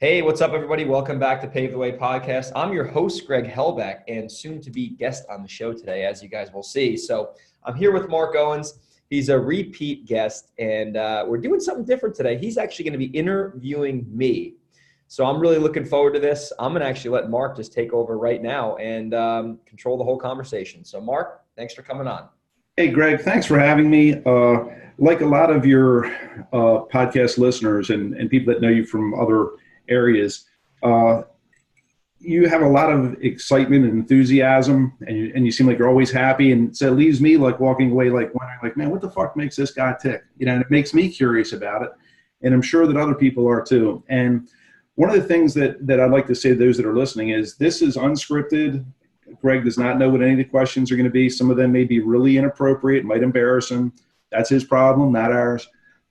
Hey, what's up, everybody? Welcome back to Pave the Way podcast. I'm your host, Greg Helbeck, and soon to be guest on the show today, as you guys will see. So I'm here with Mark Owens. He's a repeat guest, and we're doing something different today. He's actually going to be interviewing me. So I'm really looking forward to this. I'm going to actually let Mark just take over right now and control the whole conversation. So Mark, thanks for coming on. Hey, Greg, thanks for having me. Like a lot of your podcast listeners and people that know you from other areas, you have a lot of excitement and enthusiasm, and you seem like you're always happy. And so it leaves me like walking away like wondering, like, man, what the fuck makes this guy tick? And it makes me curious about it. And I'm sure that other people are too. And one of the things that I'd like to say to those that are listening is this is unscripted. Greg does not know what any of the questions are going to be. Some of them may be really inappropriate, might embarrass him. That's his problem, not ours.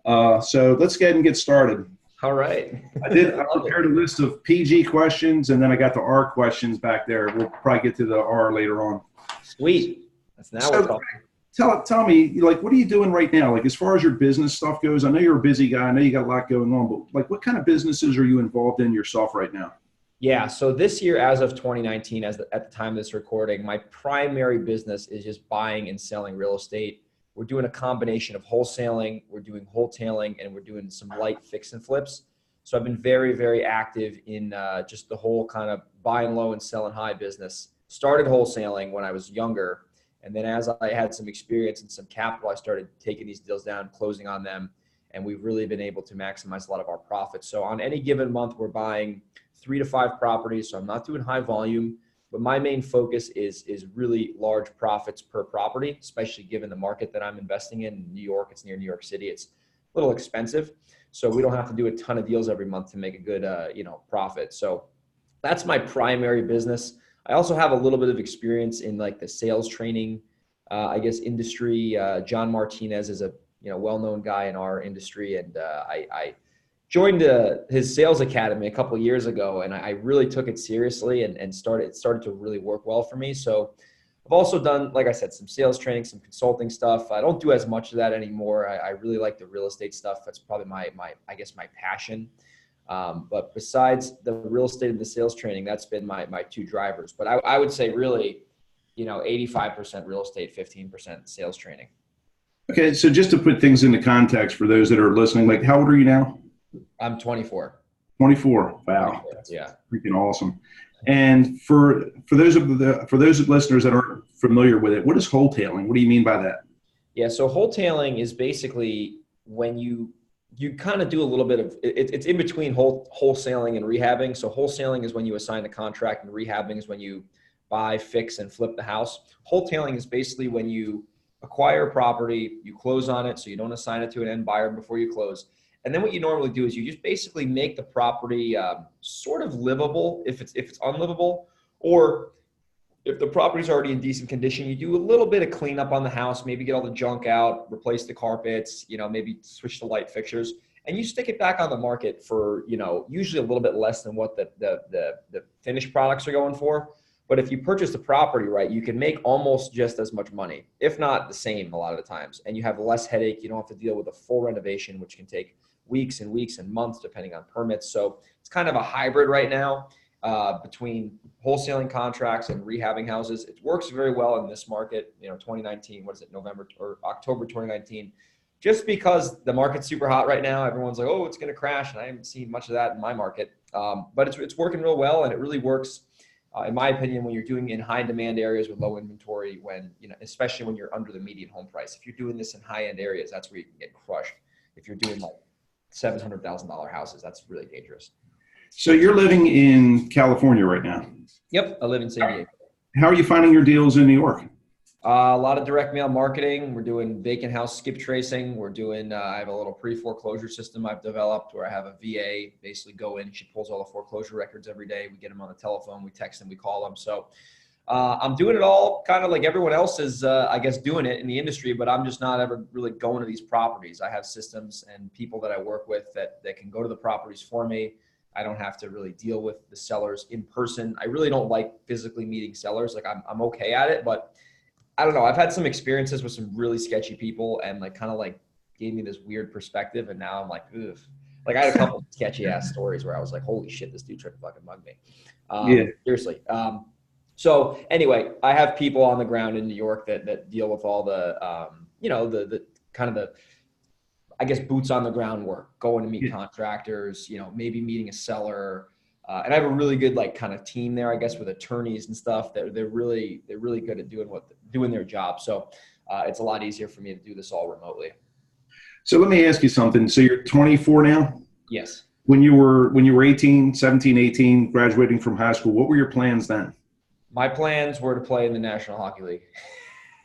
So let's go ahead and get started. All right. I prepared a list of PG questions, and then I got the R questions back there. We'll probably get to the R later on. Sweet. That's now we're talking. Tell me, like, what are you doing right now? Like, as far as your business stuff goes, I know you're a busy guy. I know you got a lot going on, but like, what kind of businesses are you involved in yourself right now? Yeah, so this year, as of 2019, at the time of this recording, my primary business is just buying and selling real estate. We're doing a combination of wholesaling, we're doing wholetailing, and we're doing some light fix and flips. So I've been very, very active in just the whole kind of buying low and selling high business. Started wholesaling when I was younger, and then as I had some experience and some capital, I started taking these deals down, closing on them, and we've really been able to maximize a lot of our profits. So on any given month, we're buying 3 to 5 properties. So I'm not doing high volume, but my main focus is really large profits per property, especially given the market that I'm investing in New York. It's near New York City. It's a little expensive. So we don't have to do a ton of deals every month to make a good, profit. So that's my primary business. I also have a little bit of experience in like the sales training, industry. John Martinez is a, well-known guy in our industry. And I joined his sales academy a couple of years ago, and I really took it seriously and started to really work well for me. So I've also done, like I said, some sales training, some consulting stuff. I don't do as much of that anymore. I really like the real estate stuff. That's probably my passion. But besides the real estate and the sales training, that's been my 2 drivers. But I would say really, 85% real estate, 15% sales training. Okay, so just to put things into context for those that are listening, like, how old are you now? I'm 24. 24. Wow. 24, yeah. Freaking awesome. And for those listeners that aren't familiar with it, what is wholetailing? What do you mean by that? Yeah, so wholetailing is basically when you kind of do a little bit of it's in between wholesaling and rehabbing. So wholesaling is when you assign a contract, and rehabbing is when you buy, fix, and flip the house. Wholetailing is basically when you acquire a property, you close on it, so you don't assign it to an end buyer before you close. And then what you normally do is you just basically make the property sort of livable if it's unlivable, or if the property's already in decent condition, you do a little bit of cleanup on the house, maybe get all the junk out, replace the carpets, maybe switch the light fixtures, and you stick it back on the market for, usually a little bit less than what the finished products are going for. But if you purchase the property right, you can make almost just as much money, if not the same a lot of the times. And you have less headache. You don't have to deal with a full renovation, which can take weeks and weeks and months depending on permits. So it's kind of a hybrid right now between wholesaling contracts and rehabbing houses. It works very well in this market, 2019, November or October 2019, just because the market's super hot right now. Everyone's like, oh, it's going to crash. And I haven't seen much of that in my market. But it's working real well, and it really works. In my opinion, when you're doing in high demand areas with low inventory, especially when you're under the median home price. If you're doing this in high end areas, that's where you can get crushed. If you're doing like $700,000 houses, that's really dangerous. So you're living in California right now? Yep, I live in San Diego. How are you finding your deals in New York? A lot of direct mail marketing. We're doing vacant house skip tracing. We're doing, I have a little pre-foreclosure system I've developed where I have a VA basically go in. She pulls all the foreclosure records every day. We get them on the telephone. We text them. We call them. So I'm doing it all kind of like everyone else is, doing it in the industry, but I'm just not ever really going to these properties. I have systems and people that I work with that can go to the properties for me. I don't have to really deal with the sellers in person. I really don't like physically meeting sellers. Like I'm okay at it, but I don't know. I've had some experiences with some really sketchy people and kind of gave me this weird perspective. And now I'm like, ugh. Like I had a couple sketchy ass stories where I was like, holy shit, this dude tried to fucking mug me. Yeah. Seriously. So anyway, I have people on the ground in New York that deal with all the, the kind of the, I guess, boots on the ground work, going to meet Yeah. contractors, maybe meeting a seller. And I have a really good like kind of team there, I guess, with attorneys and stuff. They're really good at doing their job. So it's a lot easier for me to do this all remotely. So let me ask you something. So you're 24 now? Yes. When you were 18, 17, 18, graduating from high school, what were your plans then? My plans were to play in the National Hockey League.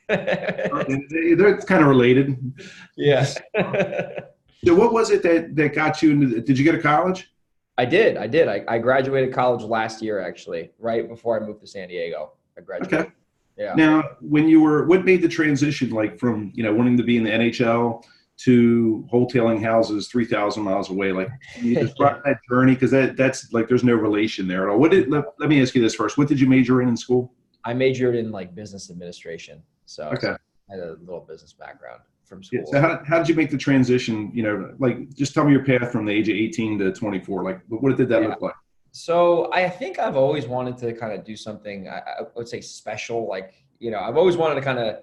They're kind of related. Yeah. So what was it that got you into, did you go to college? I did. I graduated college last year, actually, right before I moved to San Diego. I graduated. Okay. Yeah. Now, what made the transition like from, wanting to be in the NHL to wholesaling houses 3,000 miles away? Like, can you describe that journey? Because that's like, there's no relation there at all. Let me ask you this first. What did you major in school? I majored in like business administration. So Okay. I had a little business background from Yeah, school. so how did you make the transition? Like, just tell me your path from the age of 18 to 24. Like, what did that look like? So I think I've always wanted to kind of do something, I would say special. Like, I've always wanted to kind of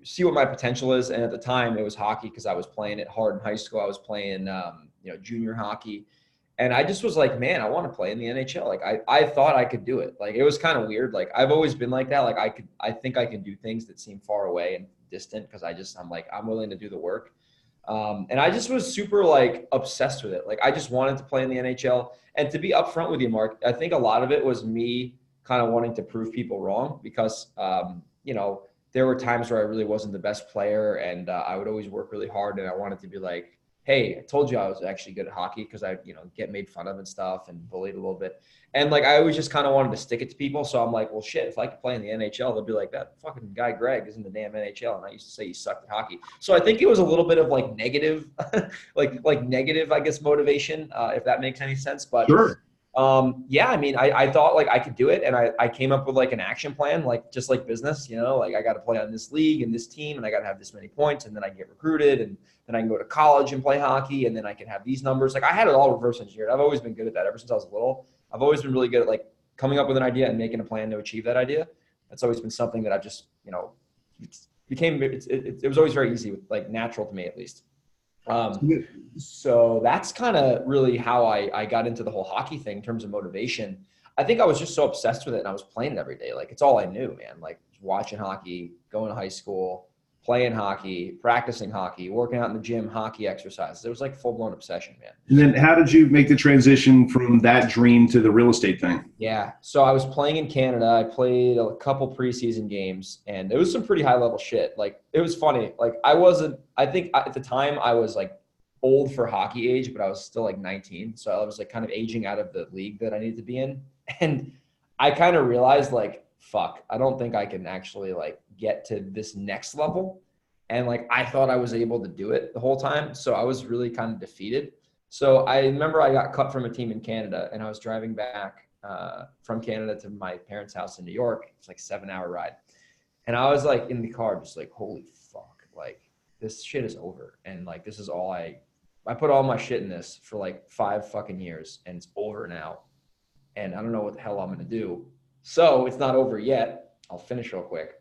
see what my potential is. And at the time it was hockey because I was playing it hard in high school. I was playing, junior hockey. And I just was like, man, I want to play in the NHL. Like I thought I could do it. Like, it was kind of weird. Like I've always been like that. Like I think I can do things that seem far away and distant because I'm willing to do the work. And I just was super like obsessed with it. Like I just wanted to play in the NHL. And to be upfront with you, Mark, I think a lot of it was me kind of wanting to prove people wrong because, there were times where I really wasn't the best player and I would always work really hard and I wanted to be like, hey, I told you I was actually good at hockey because I, get made fun of and stuff and bullied a little bit. And like, I always just kind of wanted to stick it to people. So I'm like, well, shit, if I could play in the NHL, they'll be like, that fucking guy, Greg, is in the damn NHL. And I used to say he sucked at hockey. So I think it was a little bit of like negative, like negative, I guess, motivation, if that makes any sense. But Sure. I mean, I thought like I could do it. And I came up with like an action plan, like just like business, like I got to play on this league and this team and I got to have this many points and then I get recruited and then I can go to college and play hockey and then I can have these numbers. Like I had it all reverse engineered. I've always been good at that ever since I was little. I've always been really good at like coming up with an idea and making a plan to achieve that idea. That's always been something that I've just, it was always very easy, like natural to me at least. So that's kind of really how I got into the whole hockey thing in terms of motivation. I think I was just so obsessed with it and I was playing it every day. Like it's all I knew, man. Like watching hockey, going to high school, playing hockey, practicing hockey, working out in the gym, hockey exercises. It was like full blown obsession, man. And then how did you make the transition from that dream to the real estate thing? Yeah. So I was playing in Canada. I played a couple preseason games and it was some pretty high level shit. Like it was funny. Like I think at the time I was like old for hockey age, but I was still like 19. So I was like kind of aging out of the league that I needed to be in. And I kind of realized like, fuck, I don't think I can actually like get to this next level. And like, I thought I was able to do it the whole time. So I was really kind of defeated. So I remember I got cut from a team in Canada and I was driving back from Canada to my parents' house in New York. It's like a 7-hour ride. And I was like in the car, just like, holy fuck, like this shit is over. And like, this is all I put all my shit in this for like 5 fucking years and it's over now. And I don't know what the hell I'm going to do. So it's not over yet. I'll finish real quick.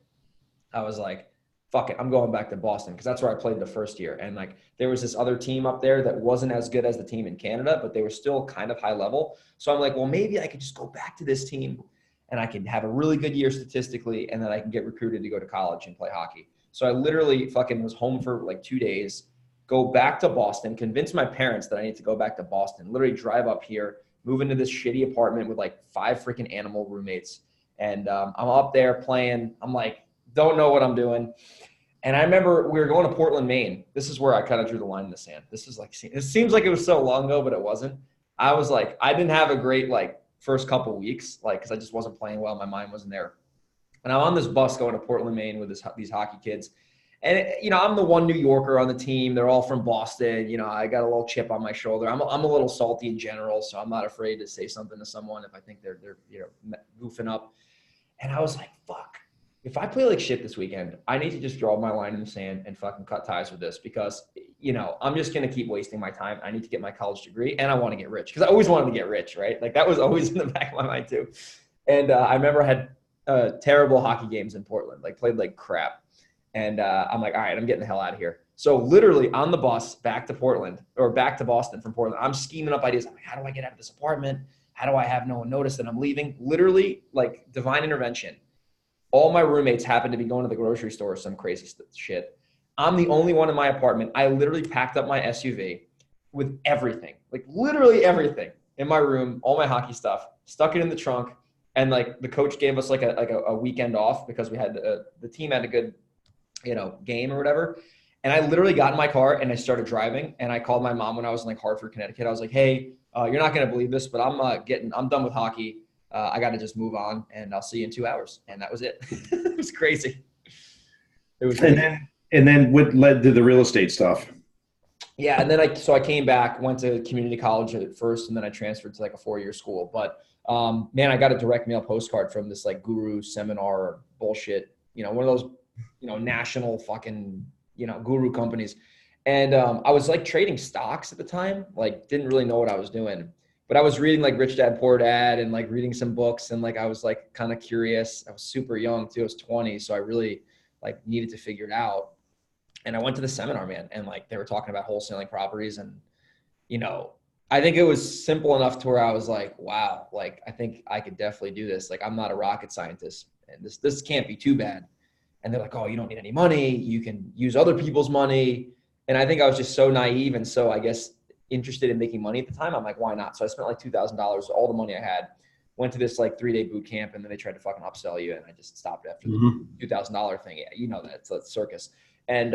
I was like, fuck it. I'm going back to Boston because that's where I played the first year. And like, there was this other team up there that wasn't as good as the team in Canada, but they were still kind of high level. So I'm like, well, maybe I could just go back to this team and I can have a really good year statistically. And then I can get recruited to go to college and play hockey. So I literally fucking was home for like 2 days, go back to Boston, convince my parents that I need to go back to Boston, literally drive up here, move into this shitty apartment with like 5 freaking animal roommates. And I'm up there playing. I'm like, don't know what I'm doing. And I remember we were going to Portland, Maine. This is where I kind of drew the line in the sand. This is like, it seems like it was so long ago, but it wasn't. I was like, I didn't have a great like first couple weeks, like, cause I just wasn't playing well. My mind wasn't there. And I'm on this bus going to Portland, Maine with these hockey kids. And, I'm the one New Yorker on the team. They're all from Boston. I got a little chip on my shoulder. I'm a little salty in general, so I'm not afraid to say something to someone if I think they're goofing up. And I was like, fuck, if I play like shit this weekend, I need to just draw my line in the sand and fucking cut ties with this because, you know, I'm just going to keep wasting my time. I need to get my college degree and I want to get rich because I always wanted to get rich, right? Like that was always in the back of my mind too. And I remember I had terrible hockey games in Portland, like played like crap. And I'm like, all right, I'm getting the hell out of here. So literally on the bus back to Portland or back to Boston from Portland, I'm scheming up ideas. I'm like, how do I get out of this apartment? How do I have no one notice that I'm leaving? Literally like divine intervention. All my roommates happen to be going to the grocery store or some crazy shit. I'm the only one in my apartment. I literally packed up my SUV with everything, like literally everything in my room, all my hockey stuff, stuck it in the trunk. And like the coach gave us like a weekend off because we had the team had a good, you know, game or whatever. And I literally got in my car and I started driving and I called my mom when I was in like Hartford, Connecticut. I was like, hey, you're not going to believe this, but I'm done with hockey. I got to just move on and I'll see you in 2 hours. And that was it. It was crazy. It was and then what led to the real estate stuff? Yeah. And then I came back, went to community college at first, and then I transferred to like a 4-year school. But man, I got a direct mail postcard from this like guru seminar bullshit, you know, one of those, you know, national fucking, you know, guru companies. And I was like trading stocks at the time, like didn't really know what I was doing. But I was reading like Rich Dad Poor Dad and like reading some books and like I was like kind of curious. I was super young too. I was 20, so I really like needed to figure it out. And I went to the seminar, man, and like they were talking about wholesaling properties, and you know, I think it was simple enough to where I was like, wow, like I think I could definitely do this. Like I'm not a rocket scientist, and this can't be too bad. And they're like, oh, you don't need any money. You can use other people's money. And I think I was just so naive and so I guess interested in making money at the time. I'm like, why not? So I spent like $2,000, all the money I had, went to this like 3-day boot camp, and then they tried to fucking upsell you. And I just stopped after the $2,000 thing. Yeah, you know that. It's a circus. And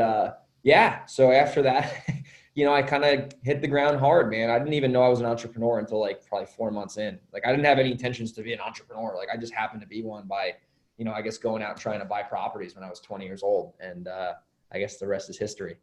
yeah, so after that, you know, I kind of hit the ground hard, man. I didn't even know I was an entrepreneur until like probably 4 months in. Like I didn't have any intentions to be an entrepreneur. Like I just happened to be one by, you know, I guess going out and trying to buy properties when I was 20 years old. And I guess the rest is history.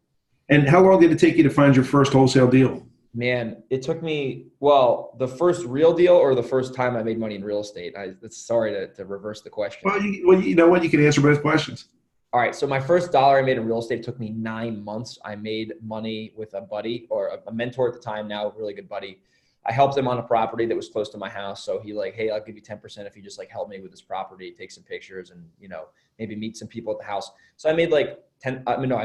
And how long did it take you to find your first wholesale deal? Man, it took me, well, the first real deal or the first time I made money in real estate? Sorry to reverse the question. Well, you know what? You can answer both questions. All right. So my first dollar I made in real estate took me 9 months. I made money with a buddy or a mentor at the time, now a really good buddy. I helped him on a property that was close to my house. So he like, hey, I'll give you 10% if you just like help me with this property, take some pictures and, you know, maybe meet some people at the house. So I made like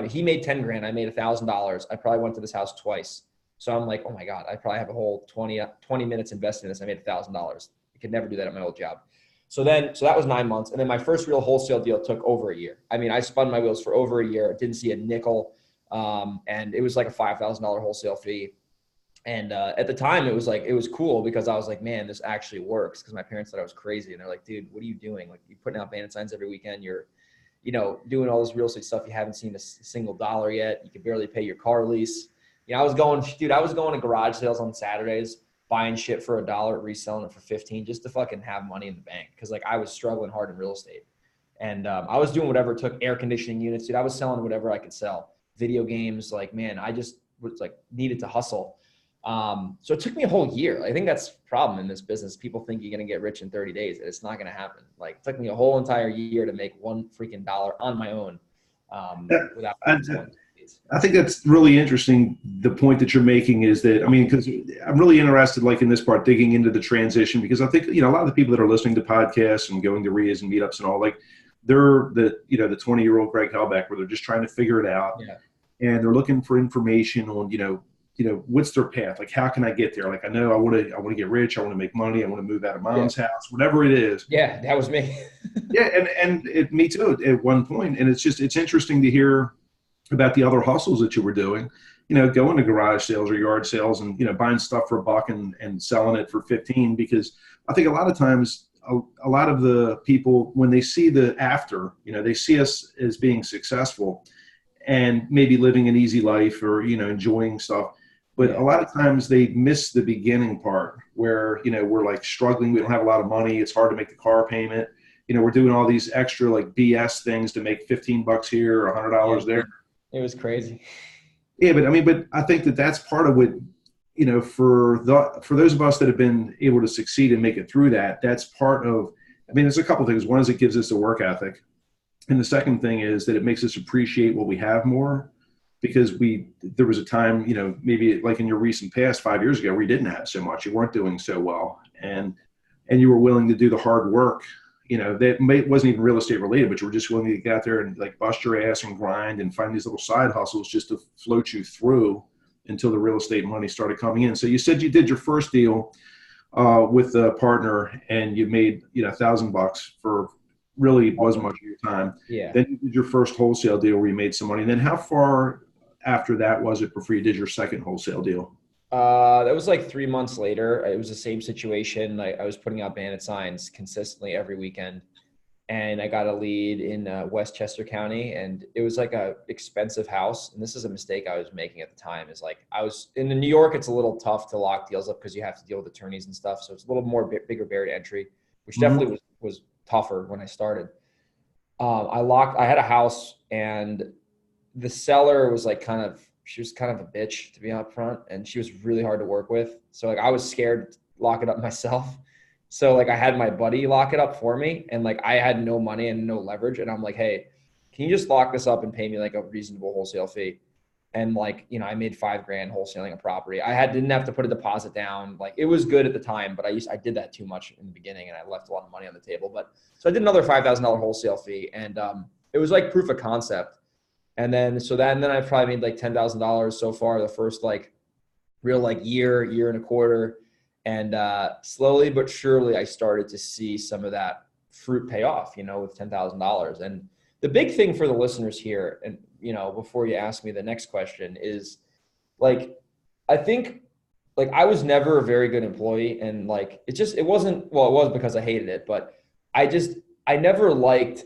he made 10 grand. I made $1,000. I probably went to this house twice. So I'm like, oh my God, I probably have a whole 20 minutes invested in this. I made $1,000. I could never do that at my old job. So that was 9 months. And then my first real wholesale deal took over a year. I mean, I spun my wheels for over a year. Didn't see a nickel. And it was like a $5,000 wholesale fee. And at the time it was cool because I was like, man, this actually works. Cause my parents thought I was crazy. And they're like, dude, what are you doing? Like you're putting out bandit signs every weekend. You're, you know, doing all this real estate stuff. You haven't seen a single dollar yet. You can barely pay your car lease. You know, I was going to garage sales on Saturdays, buying shit for $1, reselling it for 15 just to fucking have money in the bank. Cause like I was struggling hard in real estate. And I was doing whatever it took, air conditioning units, dude. I was selling whatever I could sell. Video games, like, man, I just was like needed to hustle. So it took me a whole year. I think that's the problem in this business. People think you're going to get rich in 30 days. It's not going to happen. Like it took me a whole entire year to make one freaking dollar on my own. Without I think that's really interesting. The point that you're making is that, I mean, because I'm really interested, like in this part, digging into the transition, because I think, you know, a lot of the people that are listening to podcasts and going to RIAs and meetups and all, like they're the 20-year-old Greg Helbeck, where they're just trying to figure it out. Yeah. And they're looking for information on, you know, what's their path? Like, how can I get there? Like, I know I want to get rich. I want to make money. I want to move out of mom's house, whatever it is. Yeah. That was me. Yeah. And me too at one point. And it's interesting to hear about the other hustles that you were doing, you know, going to garage sales or yard sales and, you know, buying stuff for $1 and selling it for 15, because I think a lot of times, a lot of the people, when they see the after, you know, they see us as being successful and maybe living an easy life or, you know, enjoying stuff. But a lot of times they miss the beginning part where, you know, we're like struggling. We don't have a lot of money. It's hard to make the car payment. You know, we're doing all these extra like BS things to make $15 here or $100 there. It was crazy. Yeah, but I think that's part of what, you know, for those of us that have been able to succeed and make it through that, that's part of, I mean, there's a couple of things. One is it gives us a work ethic. And the second thing is that it makes us appreciate what we have more, because there was a time, maybe like in your recent past 5 years ago, where you didn't have so much, you weren't doing so well, and you were willing to do the hard work, wasn't even real estate related, but you were just willing to get out there and like bust your ass and grind and find these little side hustles just to float you through until the real estate money started coming in. So you said you did your first deal with a partner, and you made $1,000 for really wasn't much of your time. Yeah. Then you did your first wholesale deal where you made some money. And then how far after that was it before you did your second wholesale deal? That was like 3 months later. It was the same situation. I was putting out bandit signs consistently every weekend, and I got a lead in Westchester County, and it was like a expensive house. And this is a mistake I was making at the time, is like I was in New York. It's a little tough to lock deals up because you have to deal with attorneys and stuff. So it's a little more bigger barrier to entry, which definitely was tougher when I started. I had a house, and the seller was like she was kind of a bitch, to be up front, and she was really hard to work with. So like I was scared to lock it up myself. So like I had my buddy lock it up for me, and like I had no money and no leverage. And I'm like, hey, can you just lock this up and pay me like a reasonable wholesale fee? And like, I made $5,000 wholesaling a property. Didn't have to put a deposit down. Like it was good at the time, but I did that too much in the beginning, and I left a lot of money on the table. But so I did another $5,000 wholesale fee, and it was like proof of concept. And then I probably made like $10,000 so far the first like real like year and a quarter. And slowly but surely I started to see some of that fruit pay off, with $10,000. And the big thing for the listeners here, and before you ask me the next question, is like, I think like I was never a very good employee, and like it was because I hated it, but I never liked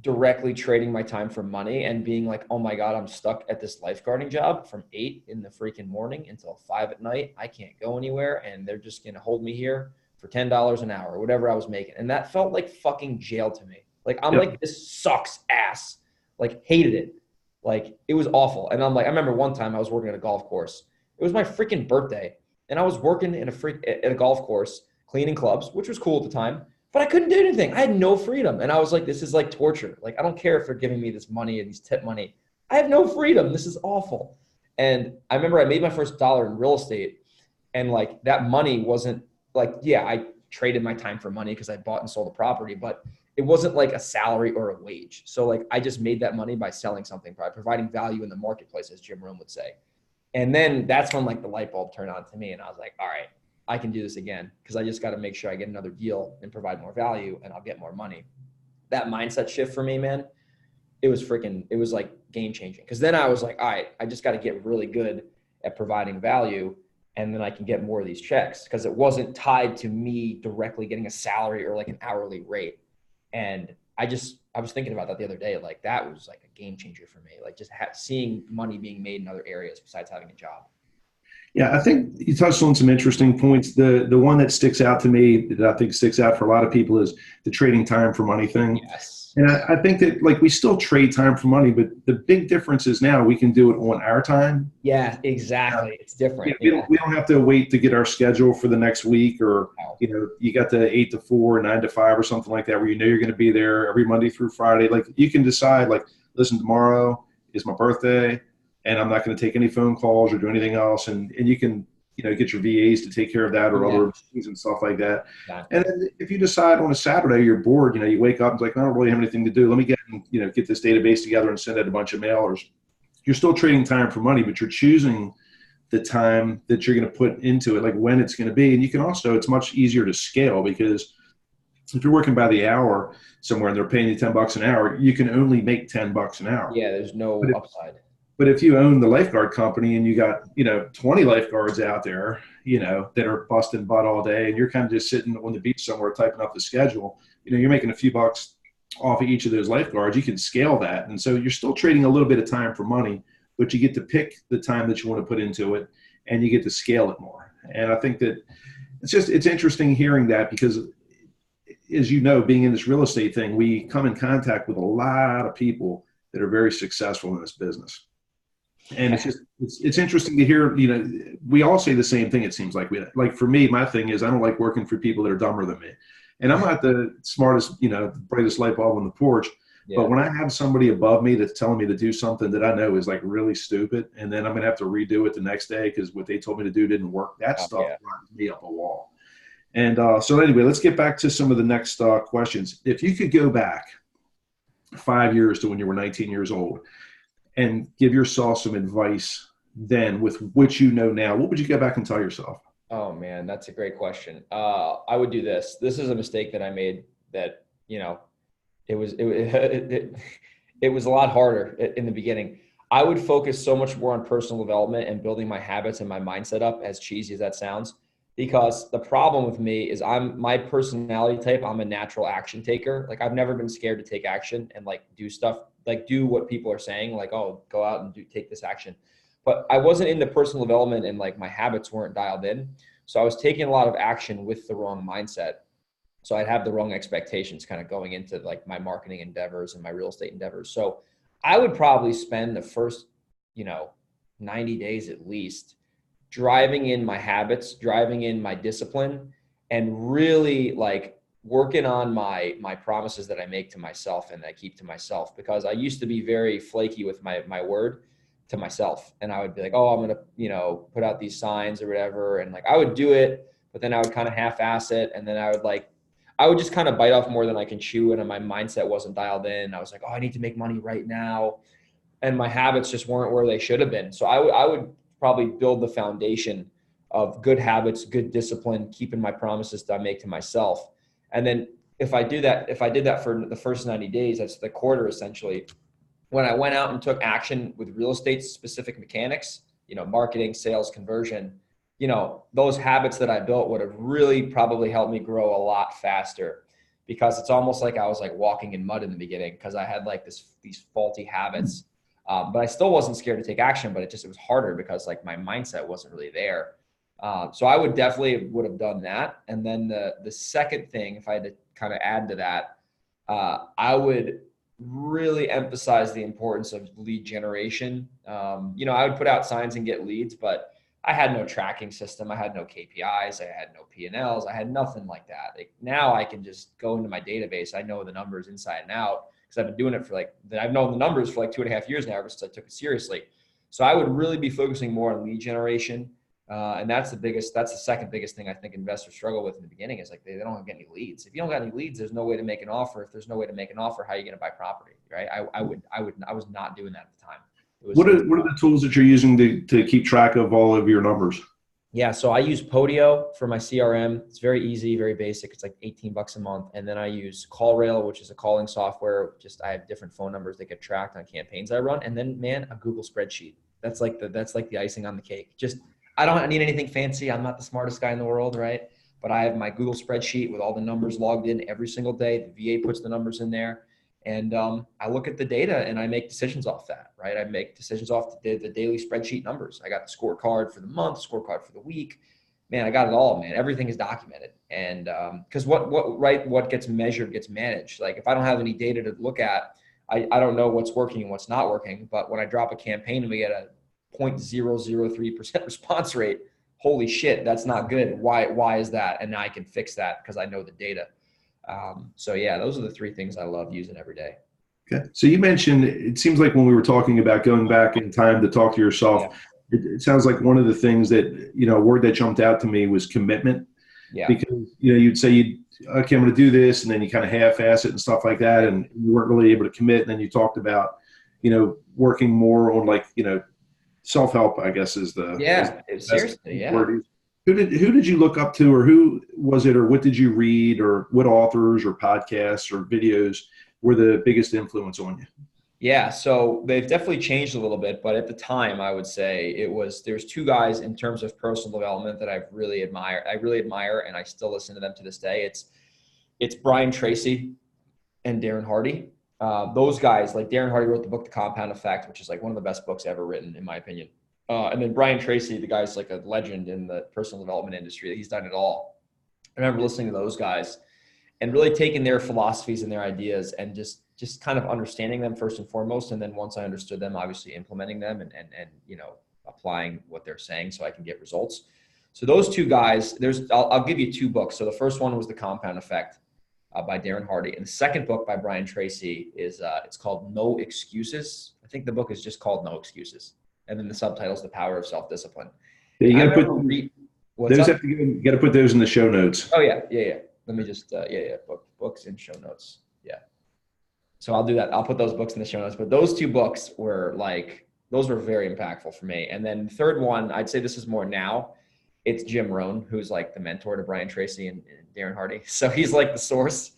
directly trading my time for money and being like, oh my God, I'm stuck at this lifeguarding job from 8 in the freaking morning until 5 at night. I can't go anywhere, and they're just going to hold me here for $10 an hour or whatever I was making. And that felt like fucking jail to me. Like, I'm like, this sucks ass. Like, hated it. Like, it was awful. And I'm like, I remember one time I was working at a golf course. It was my freaking birthday, and I was working at a golf course, cleaning clubs, which was cool at the time. But I couldn't do anything. I had no freedom. And I was like, this is like torture. Like, I don't care if they're giving me this money and these tip money. I have no freedom. This is awful. And I remember I made my first dollar in real estate. And like that money wasn't like, yeah, I traded my time for money because I bought and sold a property, but it wasn't like a salary or a wage. So like I just made that money by selling something, by providing value in the marketplace, as Jim Rohn would say. And then that's when like the light bulb turned on to me. And I was like, all right, I can do this again, because I just got to make sure I get another deal and provide more value, and I'll get more money. That mindset shift for me, man, it was like game changing. Because then I was like, all right, I just got to get really good at providing value, and then I can get more of these checks, because it wasn't tied to me directly getting a salary or like an hourly rate. And I was thinking about that the other day. Like that was like a game changer for me. Like just seeing money being made in other areas besides having a job. Yeah, I think you touched on some interesting points. The one that sticks out to me, that I think sticks out for a lot of people, is the trading time for money thing. Yes. And I think that like we still trade time for money, but the big difference is now we can do it on our time. Yeah, exactly. It's different. Yeah, we don't have to wait to get our schedule for the next week, or you got the 8 to 4, 9 to 5 or something like that, where you're going to be there every Monday through Friday. Like you can decide, like, listen, tomorrow is my birthday, and I'm not going to take any phone calls or do anything else. And you can, get your VAs to take care of that, or other things and stuff like that. Exactly. And then if you decide on a Saturday you're bored, you wake up and it's like, I don't really have anything to do. Let me get this database together and send out a bunch of mailers. You're still trading time for money, but you're choosing the time that you're going to put into it, like when it's going to be. And you can also, it's much easier to scale, because if you're working by the hour somewhere and they're paying you $10 an hour, you can only make $10 an hour. Yeah, there's no upside. But if you own the lifeguard company and you got, 20 lifeguards out there, that are busting butt all day, and you're kind of just sitting on the beach somewhere typing up the schedule, you're making a few bucks off of each of those lifeguards, you can scale that. And so you're still trading a little bit of time for money, but you get to pick the time that you want to put into it, and you get to scale it more. And I think that it's interesting hearing that, because as being in this real estate thing, we come in contact with a lot of people that are very successful in this business. And it's interesting to hear, we all say the same thing. It seems like for me, my thing is, I don't like working for people that are dumber than me. And I'm not the smartest, brightest light bulb on the porch, But Yeah. when I have somebody above me that's telling me to do something that I know is like really stupid, and then I'm going to have to redo it the next day because what they told me to do didn't work, that stuff Yeah. drives me up a wall. And so anyway, let's get back to some of the next questions. If you could go back 5 years to when you were 19 years old and give yourself some advice then with what you know now, what would you go back and tell yourself? Oh man, that's a great question. I would do this. This is a mistake that I made that, it, it was a lot harder in the beginning. I would focus so much more on personal development and building my habits and my mindset up, as cheesy as that sounds, because the problem with me is I'm my personality type. I'm a natural action taker. Like I've never been scared to take action and like do stuff, like do what people are saying, like, oh, go out and take this action. But I wasn't into personal development and like my habits weren't dialed in. So I was taking a lot of action with the wrong mindset. So I'd have the wrong expectations kind of going into like my marketing endeavors and my real estate endeavors. So I would probably spend the first, you know, 90 days at least driving in my habits, driving in my discipline, and really like working on my promises that I make to myself and that I keep to myself, because I used to be very flaky with my word to myself. And I would be like, oh, I'm going to, put out these signs or whatever. And like, I would do it, but then I would kind of half-ass it. And then I would just kind of bite off more than I can chew. And my mindset wasn't dialed in. I was like, oh, I need to make money right now. And my habits just weren't where they should have been. So I would probably build the foundation of good habits, good discipline, keeping my promises that I make to myself. And then if I did that for the first 90 days, that's the quarter essentially. When I went out and took action with real estate specific mechanics, marketing, sales, conversion, those habits that I built would have really probably helped me grow a lot faster, because it's almost like I was like walking in mud in the beginning because I had like these faulty habits. But I still wasn't scared to take action, but it was harder because like my mindset wasn't really there. So I would have done that. And then the second thing, if I had to kind of add to that, I would really emphasize the importance of lead generation. I would put out signs and get leads, but I had no tracking system. I had no KPIs. I had no P&Ls. I had nothing like that. Like now I can just go into my database. I know the numbers inside and out because I've been doing it I've known the numbers for like 2.5 years now, ever since I took it seriously. So I would really be focusing more on lead generation. And that's the second biggest thing I think investors struggle with in the beginning is like they don't get any leads. If you don't got any leads, there's no way to make an offer. If there's no way to make an offer, how are you going to buy property? Right. I was not doing that at the time. What are the tools that you're using to keep track of all of your numbers? Yeah. So I use Podio for my CRM. It's very easy, very basic. It's like $18 a month. And then I use CallRail, which is a calling software. I have different phone numbers that get tracked on campaigns I run. And then a Google spreadsheet. That's like the icing on the cake. I don't need anything fancy. I'm not the smartest guy in the world, right? But I have my Google spreadsheet with all the numbers logged in every single day. The VA puts the numbers in there. And I look at the data and I make decisions off that, right? I make decisions off the daily spreadsheet numbers. I got the scorecard for the month, scorecard for the week. Man, I got it all, man. Everything is documented. And because what gets measured gets managed. Like if I don't have any data to look at, I don't know what's working and what's not working. But when I drop a campaign and we get a 0.003% response rate, holy shit, that's not good. Why is that? And now I can fix that because I know the data. So yeah, those are the three things I love using every day. Okay. So you mentioned, it seems like when we were talking about going back in time to talk to yourself, yeah, it sounds like one of the things that, a word that jumped out to me was commitment. Yeah. Because, you'd say, okay, I'm going to do this. And then you kind of half-ass it and stuff like that. And you weren't really able to commit. And then you talked about, working more on like, self-help, I guess is the seriously, yeah. word. Who did you look up to, or who was it, or what did you read, or what authors or podcasts or videos were the biggest influence on you? Yeah, so they've definitely changed a little bit, but at the time I would say there's two guys in terms of personal development that I really admire and I still listen to them to this day. It's Brian Tracy and Darren Hardy. Those guys, like Darren Hardy wrote the book The Compound Effect, which is like one of the best books ever written in my opinion. And then Brian Tracy, the guy's like a legend in the personal development industry. He's done it all. I remember listening to those guys and really taking their philosophies and their ideas and just kind of understanding them first and foremost. And then once I understood them, obviously implementing them and applying what they're saying so I can get results. So those two guys, I'll give you two books. So the first one was The Compound Effect. by Darren Hardy. And the second book by Brian Tracy is it's called No Excuses. I think the book is just called No Excuses. And then the subtitle is The Power of Self-Discipline. Yeah, you got to put what's those up? you got to put those in the show notes. Oh yeah. Let me just books in show notes. Yeah. So I'll do that. I'll put those books in the show notes. But those two books were those were very impactful for me. And then the third one, I'd say this is more now. It's Jim Rohn, who's like the mentor to Brian Tracy and Darren Hardy. So he's like the source.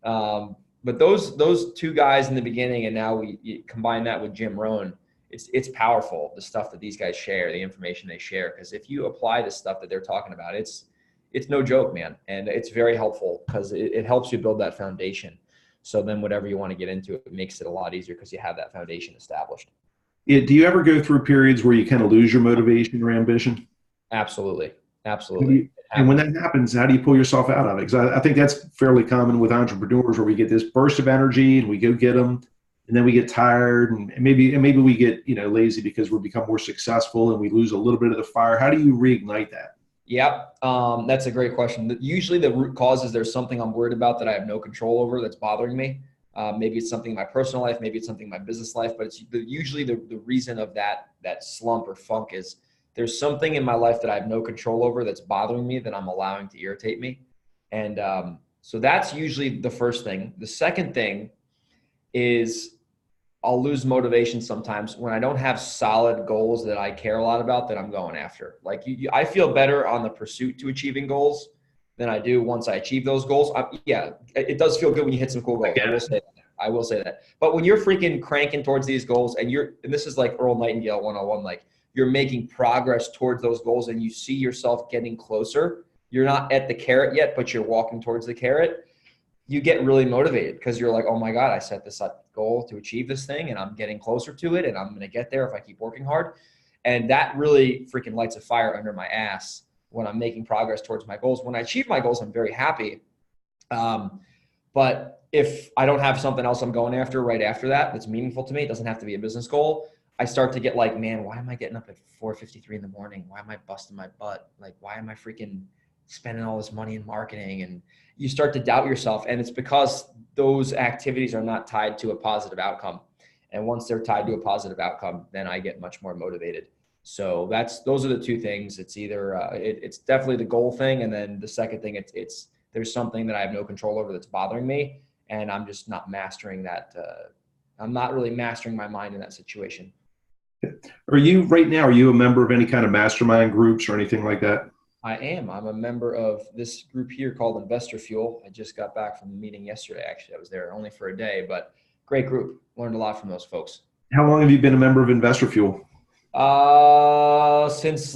But those two guys in the beginning, and now you combine that with Jim Rohn, it's powerful, the stuff that these guys share, the information they share. Because if you apply the stuff that they're talking about, it's no joke, man. And it's very helpful because it helps you build that foundation. So then whatever you want to get into, it makes it a lot easier because you have that foundation established. Yeah, do you ever go through periods where you kind of lose your motivation or ambition? Absolutely. And when that happens, how do you pull yourself out of it? Because I think that's fairly common with entrepreneurs, where we get this burst of energy and we go get them, and then we get tired, and maybe we get lazy because we become more successful and we lose a little bit of the fire. How do you reignite that? Yep. That's a great question. Usually the root cause is there's something I'm worried about that I have no control over that's bothering me. Maybe it's something in my personal life, maybe it's something in my business life, but it's usually the reason of that slump or funk is there's something in my life that I have no control over that's bothering me that I'm allowing to irritate me. And so that's usually the first thing. The second thing is I'll lose motivation sometimes when I don't have solid goals that I care a lot about that I'm going after. Like I feel better on the pursuit to achieving goals than I do once I achieve those goals. Yeah, it does feel good when you hit some cool goals. I will say that. But when you're freaking cranking towards these goals and this is like Earl Nightingale 101, like you're making progress towards those goals and you see yourself getting closer. You're not at the carrot yet, but you're walking towards the carrot. You get really motivated because you're like, oh my God, I set this goal to achieve this thing and I'm getting closer to it and I'm going to get there if I keep working hard. And that really freaking lights a fire under my ass when I'm making progress towards my goals. When I achieve my goals, I'm very happy. But if I don't have something else I'm going after right after that that's meaningful to me, it doesn't have to be a business goal. I start to get like, man, why am I getting up at 4:53 in the morning? Why am I busting my butt? Like, why am I freaking spending all this money in marketing? And you start to doubt yourself. And it's because those activities are not tied to a positive outcome. And once they're tied to a positive outcome, then I get much more motivated. So those are the two things. It's either it's definitely the goal thing. And then the second thing, it's there's something that I have no control over that's bothering me. And I'm just not mastering that. I'm not really mastering my mind in that situation. Are you a member of any kind of mastermind groups or anything like that? I am. I'm a member of this group here called Investor Fuel. I just got back from the meeting yesterday. Actually, I was there only for a day, but great group. Learned a lot from those folks. How long have you been a member of Investor Fuel? Since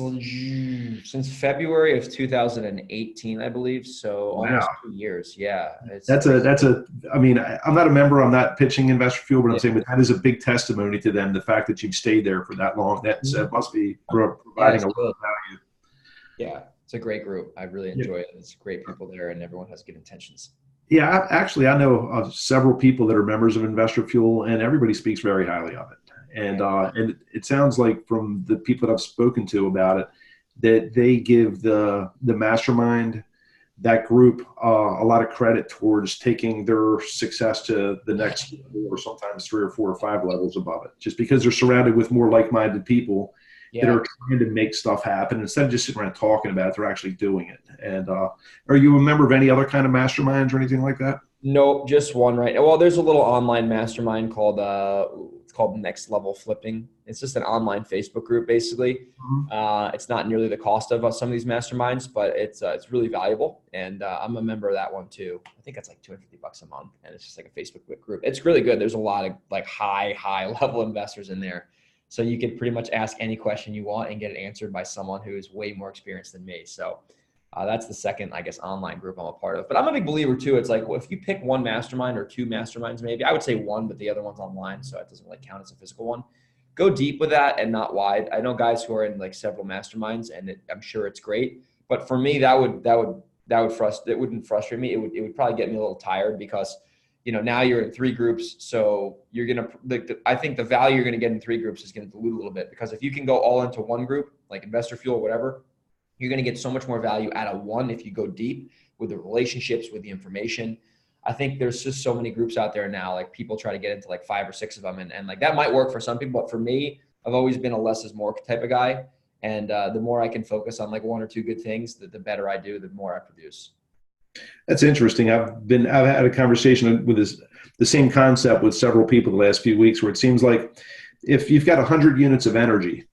February of 2018, I believe. So almost 2 years. Yeah. I mean, I'm not a member. I'm not pitching Investor Fuel, but I'm saying that is a big testimony to them. The fact that you've stayed there for that long, that must be providing a lot of value. Yeah. It's a great group. I really enjoy it. It's great people there and everyone has good intentions. Yeah. I know of several people that are members of Investor Fuel and everybody speaks very highly of it. And it sounds like from the people that I've spoken to about it, that they give the mastermind, that group, a lot of credit towards taking their success to the next level, or sometimes 3 or 4 or 5 levels above it, just because they're surrounded with more like-minded people that are trying to make stuff happen. Instead of just sitting around talking about it, they're actually doing it. And are you a member of any other kind of masterminds or anything like that? Nope, just one right now. Well, there's a little online mastermind called it's called Next Level Flipping. It's just an online Facebook group, basically. Mm-hmm. It's not nearly the cost of some of these masterminds, but it's really valuable. And I'm a member of that one too. I think it's like $250 a month, and it's just like a Facebook group. It's really good. There's a lot of like high level investors in there, so you can pretty much ask any question you want and get it answered by someone who is way more experienced than me. So. That's the second, I guess, online group I'm a part of. But I'm a big believer, too. It's like, well, if you pick one mastermind or 2 masterminds, maybe, I would say 1, but the other one's online, so it doesn't really count as a physical one. Go deep with that and not wide. I know guys who are in like several masterminds, and I'm sure it's great. But for me, it wouldn't frustrate me. It would probably get me a little tired because, now you're in 3 groups. So you're going to, I think the value you're going to get in 3 groups is going to dilute a little bit, because if you can go all into one group, like Investor Fuel or whatever, you're going to get so much more value out of one if you go deep with the relationships, with the information. I think there's just so many groups out there now. Like people try to get into like 5 or 6 of them. And like that might work for some people, but for me, I've always been a less is more type of guy. And the more I can focus on like 1 or 2 good things, the better I do, the more I produce. That's interesting. I've had a conversation with the same concept with several people the last few weeks, where it seems like if you've got 100 units of energy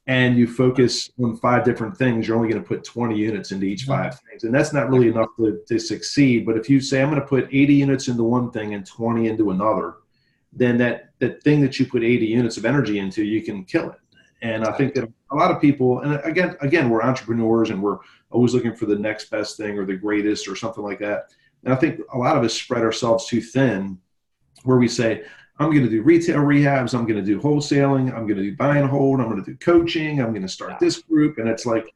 and you focus on 5 different things, you're only going to put 20 units into each 5 things. And that's not really enough to succeed. But if you say, I'm going to put 80 units into one thing and 20 into another, then that thing that you put 80 units of energy into, you can kill it. And I think that a lot of people, and again, we're entrepreneurs and we're always looking for the next best thing or the greatest or something like that. And I think a lot of us spread ourselves too thin, where we say, I'm going to do retail rehabs, I'm going to do wholesaling, I'm going to do buy and hold, I'm going to do coaching, I'm going to start this group. And it's like,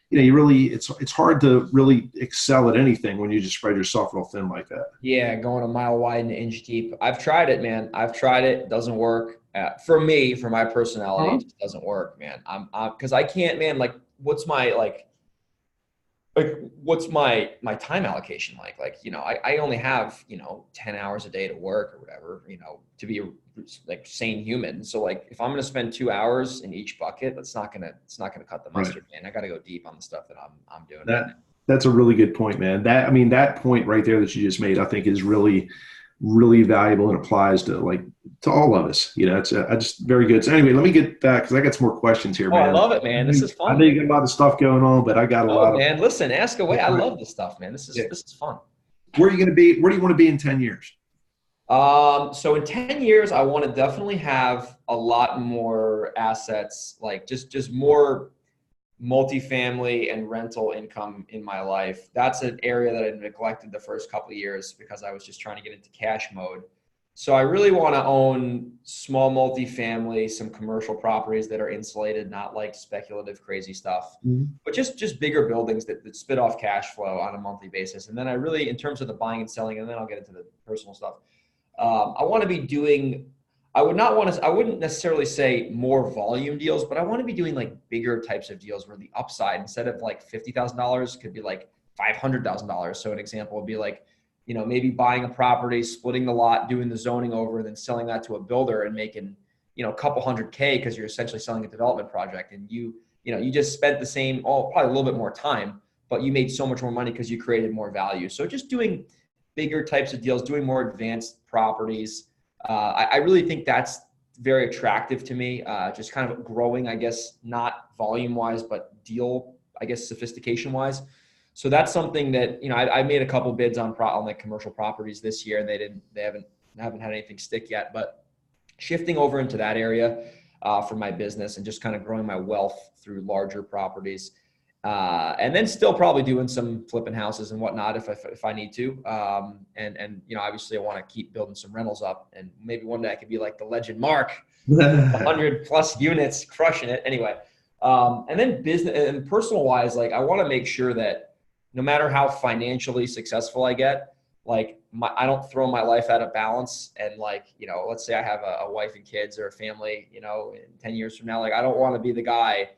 it's hard to really excel at anything when you just spread yourself real thin like that. Yeah, going a mile wide and an inch deep. I've tried it, man. I've tried it. It doesn't work. For me, for my personality, it just doesn't work, man. Because I can't, man. Like, what's my what's my time allocation like? Like, I only have 10 hours a day to work or whatever, to be a like sane human. So like, if I'm gonna spend 2 hours in each bucket, it's not gonna cut the mustard, man. I got to go deep on the stuff that I'm doing. That's a really good point, man. That point right there that you just made, I think is really, really valuable and applies to all of us. It's just very good. So anyway, let me get back because I got some more questions here, man. I love it, man. This is fun. I know you got a lot of stuff going on, but I got a lot. Man, listen, ask away. I love this stuff, man. This is fun. Where are you going to be? Where do you want to be in 10 years? So in 10 years, I want to definitely have a lot more assets, like just more multifamily and rental income in my life. That's an area that I neglected the first couple of years because I was just trying to get into cash mode. So I really want to own small multifamily, some commercial properties that are insulated, not like speculative crazy stuff, but just bigger buildings that spit off cash flow on a monthly basis. And then I really, in terms of the buying and selling, and then I'll get into the personal stuff. I want to be doing, I wouldn't necessarily say more volume deals, but I want to be doing like bigger types of deals where the upside, instead of like $50,000, could be like $500,000. So an example would be like, maybe buying a property, splitting the lot, doing the zoning over, and then selling that to a builder and making, a couple $100K because you're essentially selling a development project. And you just spent the same, probably a little bit more time, but you made so much more money because you created more value. So just doing bigger types of deals, doing more advanced properties. I really think that's very attractive to me. Just kind of growing, I guess, not volume wise, but deal, I guess, sophistication wise. So that's something that, I made a couple bids on like commercial properties this year, and they haven't had anything stick yet, but shifting over into that area for my business and just kind of growing my wealth through larger properties. And then still probably doing some flipping houses and whatnot if I need to. And obviously I want to keep building some rentals up, and maybe one day I could be like the legend Mark, 100 plus units, crushing it. Anyway. And then business and personal wise, like I want to make sure that no matter how financially successful I get, like I don't throw my life out of balance. And like, let's say I have a wife and kids or a family, in 10 years from now, like I don't want to be the guy,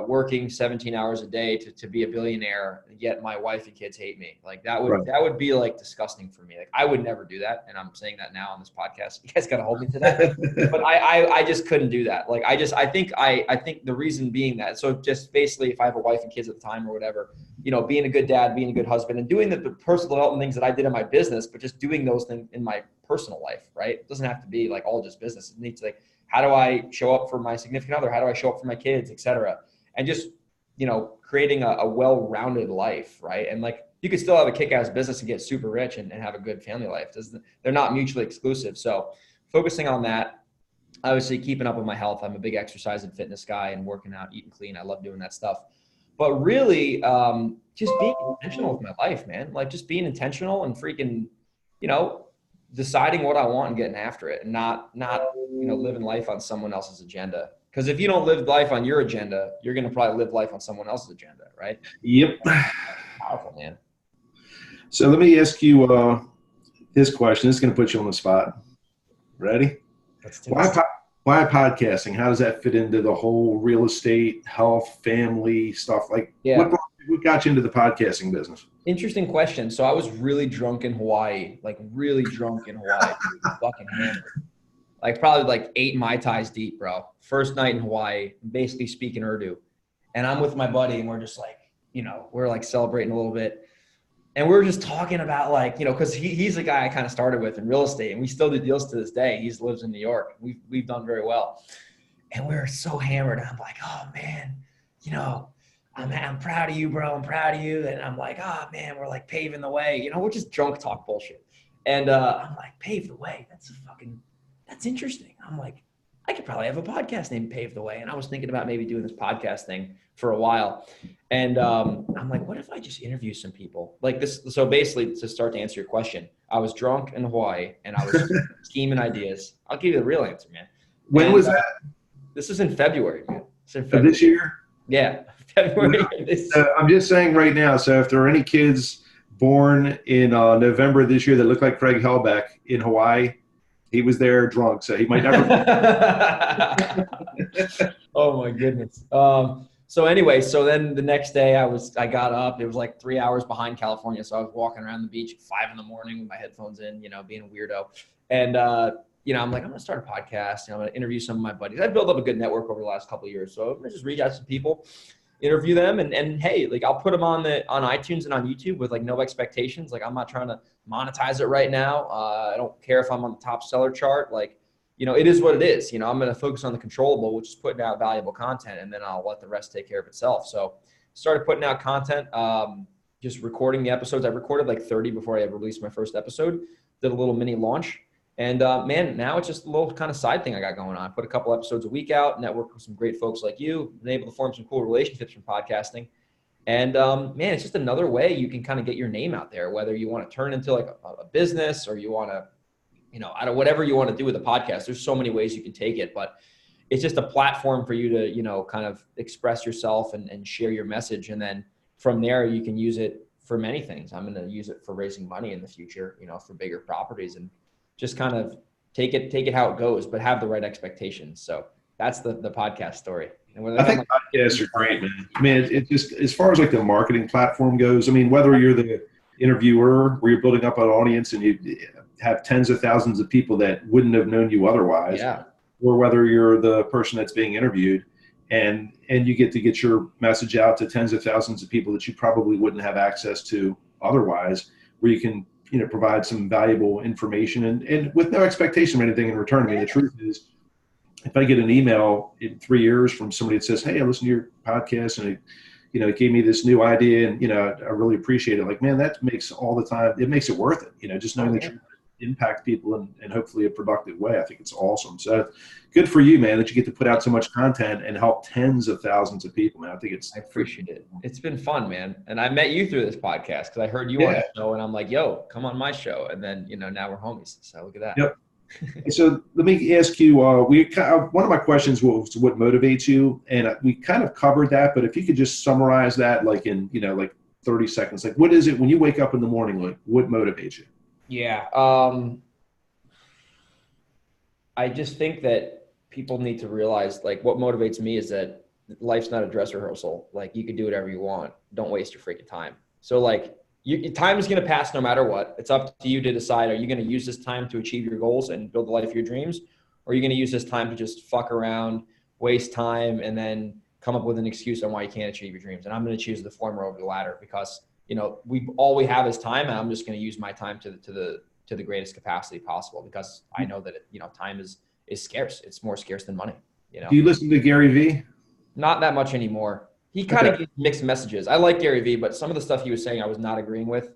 working 17 hours a day to be a billionaire, yet my wife and kids hate me. Like that would be like disgusting for me. Like I would never do that. And I'm saying that now on this podcast. You guys got to hold me to that. But I just couldn't do that. Like I think the reason being that, so just basically if I have a wife and kids at the time or whatever, being a good dad, being a good husband, and doing the personal development things that I did in my business, but just doing those things in my personal life, right? It doesn't have to be like all just business. It needs to like, how do I show up for my significant other? How do I show up for my kids, et cetera? And just, creating a well-rounded life, right? And like, you could still have a kick-ass business and get super rich and have a good family life. They're not mutually exclusive. So focusing on that, obviously keeping up with my health. I'm a big exercise and fitness guy and working out, eating clean. I love doing that stuff. But really, just being intentional with my life, man. Like just being intentional and freaking, deciding what I want and getting after it, and not living life on someone else's agenda. Because if you don't live life on your agenda, you're going to probably live life on someone else's agenda, right? Yep. Powerful, man. So let me ask you this question. This is going to put you on the spot. Ready? Why podcasting? How does that fit into the whole real estate, health, family stuff? Like, what brought What got you into the podcasting business? Interesting question. So I was really drunk in Hawaii, like really drunk in Hawaii, dude, fucking hammered. Like probably like 8 Mai Tais deep, bro. First night in Hawaii, basically speaking Urdu. And I'm with my buddy and we're just like, we're like celebrating a little bit. And we were just talking about like, because he's the guy I kind of started with in real estate and we still do deals to this day. He lives in New York. We've done very well. And we were so hammered. And I'm like, oh man, I'm proud of you, bro. I'm proud of you. And I'm like, oh man, we're like paving the way. We're just drunk talk bullshit. And I'm like, pave the way. That's interesting. I'm like, I could probably have a podcast named Pave the Way. And I was thinking about maybe doing this podcast thing for a while. And I'm like, what if I just interview some people like this? So basically, to start to answer your question, I was drunk in Hawaii and I was scheming ideas. I'll give you the real answer, man. When was that? This is in February, man. It's in February. Of this year? Yeah. February. I'm just saying right now, so if there are any kids born in November of this year that look like Craig Helbeck in Hawaii, he was there drunk, so he might never. Oh my goodness. So anyway, so then the next day I got up. It was like 3 hours behind California, so I was walking around the beach at 5 a.m. with my headphones in, being a weirdo. And I'm like, I'm gonna start a podcast. I'm gonna interview some of my buddies. I built up a good network over the last couple of years, so I'm gonna just reach out to some people, interview them, and hey, like I'll put them on iTunes and on YouTube with like no expectations. Like I'm not trying to monetize it right now. I don't care if I'm on the top seller chart. Like, it is what it is. I'm going to focus on the controllable, which is putting out valuable content, and then I'll let the rest take care of itself. So started putting out content, just recording the episodes. I recorded like 30 before I ever released my first episode, did a little mini launch. And man, now it's just a little kind of side thing I got going on. I put a couple episodes a week out, network with some great folks like you, been able to form some cool relationships from podcasting. And man, it's just another way you can kind of get your name out there, whether you want to turn into like a business or you want to, out of whatever you want to do with a podcast. There's so many ways you can take it, but it's just a platform for you to, kind of express yourself and share your message. And then from there, you can use it for many things. I'm going to use it for raising money in the future, for bigger properties, and just kind of take it how it goes, but have the right expectations. So that's the podcast story. And I think podcasts are great, man. I mean, it just, as far as like the marketing platform goes, I mean, whether you're the interviewer where you're building up an audience and you have tens of thousands of people that wouldn't have known you otherwise, or whether you're the person that's being interviewed and you get to get your message out to tens of thousands of people that you probably wouldn't have access to otherwise, where you can, provide some valuable information and with no expectation of anything in return. I mean, the truth is, if I get an email in 3 years from somebody that says, hey, I listened to your podcast and it gave me this new idea and, I really appreciate it. Like, man, that makes all the time, it makes it worth it, just knowing that you impact people in hopefully a productive way. I think it's awesome. So good for you, man, that you get to put out so much content and help tens of thousands of people, man. I appreciate it. It's been fun, man. And I met you through this podcast because I heard you on the show and I'm like, yo, come on my show. And then, now we're homies. So look at that. Yep. So let me ask you, one of my questions was what motivates you, and we kind of covered that, but if you could just summarize that like in, like 30 seconds, like what is it when you wake up in the morning, like what motivates you? Yeah. I just think that people need to realize like what motivates me is that life's not a dress rehearsal. Like you can do whatever you want. Don't waste your freaking time. So like time is going to pass no matter what. It's up to you to decide, are you going to use this time to achieve your goals and build the life of your dreams? Or are you going to use this time to just fuck around, waste time, and then come up with an excuse on why you can't achieve your dreams? And I'm going to choose the former over the latter because, all we have is time, and I'm just going to use my time to the greatest capacity possible because I know that, time is scarce. It's more scarce than money, Do you listen to Gary Vee? Not that much anymore. He kind of gives mixed messages. I like Gary Vee, but some of the stuff he was saying I was not agreeing with.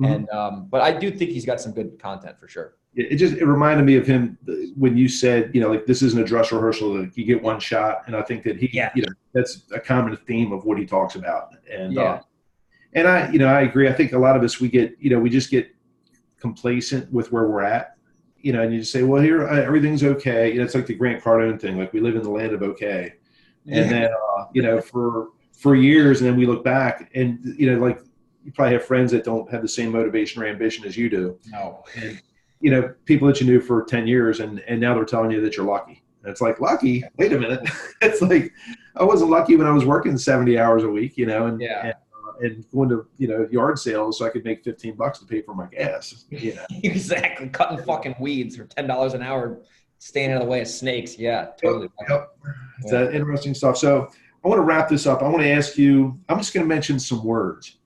And but I do think he's got some good content for sure. It reminded me of him when you said, like this isn't a dress rehearsal, like you get one shot. And I think that he, that's a common theme of what he talks about. And and I agree. I think a lot of us, we just get complacent with where we're at, and you just say, well, here, everything's okay. It's like the Grant Cardone thing. Like we live in the land of okay. And then, for years, and then we look back and, like you probably have friends that don't have the same motivation or ambition as you do. No. And, people that you knew for 10 years and now they're telling you that you're lucky. And it's like, lucky? Wait a minute. It's like, I wasn't lucky when I was working 70 hours a week, and and going to, yard sales so I could make $15 to pay for my gas. Exactly. Cutting fucking weeds for $10 an hour, staying out of the way of snakes. Yeah, totally. Yep. It's interesting stuff. So I want to wrap this up. I want to ask you, I'm just going to mention some words.